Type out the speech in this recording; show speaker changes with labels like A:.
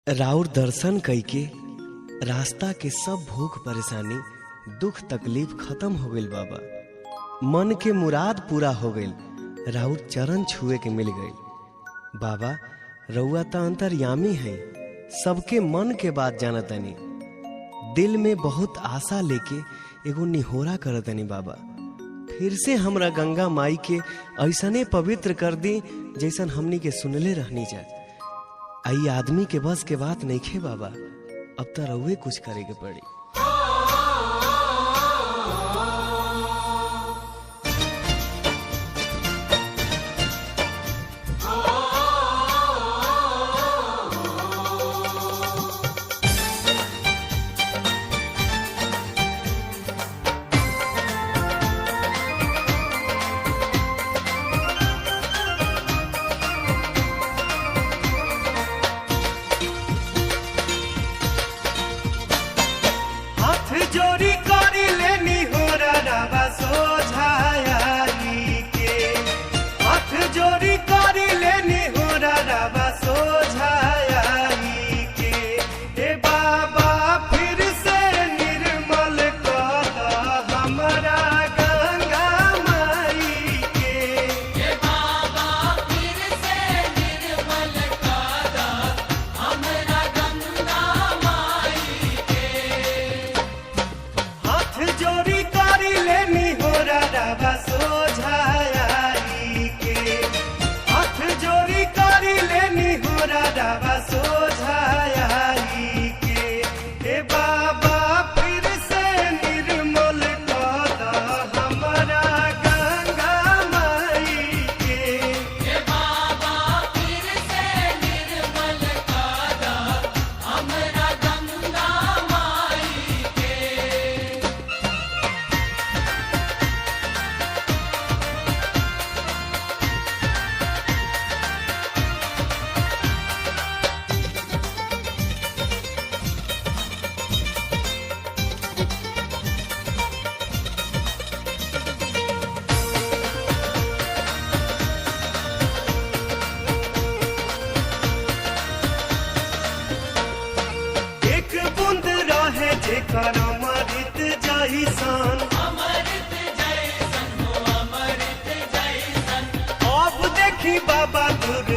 A: राउर दर्शन कइके रास्ता के सब भूख परेशानी दुख तकलीफ खत्म हो गइल बाबा। मन के मुराद पूरा हो गइल, राउर चरण छुए के मिल गइल। बाबा रउआ त अंतर्यामी है, सबके मन के बात जानतनी। दिल में बहुत आशा लेके एगो निहोरा करतनी बाबा, फिर से हमरा गंगा माई के ऐसने पवित्र कर दी जैसन हमनी के सुनले रहनी जा। आई आदमी के बस के बात नहीं खे बाबा, अब तो रउए कुछ करे के पड़ी।
B: जोरी करी लेनी हो रवा सोझाई के, हाथ जोरी करी लेनी हो रवा सोझाई के। ए बाबा फिर से निर्मल कर हमरा गंगा माई के।
C: ए बाबा फिर से निर्मल कर हमरा गंगा माई के।
B: हाथ जोड़ी करी लेनी हो रवा सोझाई के, हाथ जोड़ी करी लेनी हो रवा सोझाई के। ए बाबा फिर से निर्मल कर हमरा गंगा माई के।
C: ए बाबा फिर से निर्मल कर हमरा गंगा माई के।
B: एक बूंद रहे जेकर अमृत जैसन,
C: अमृत जैसन हो अमृत जैसन।
B: अब देखी बाबा दूर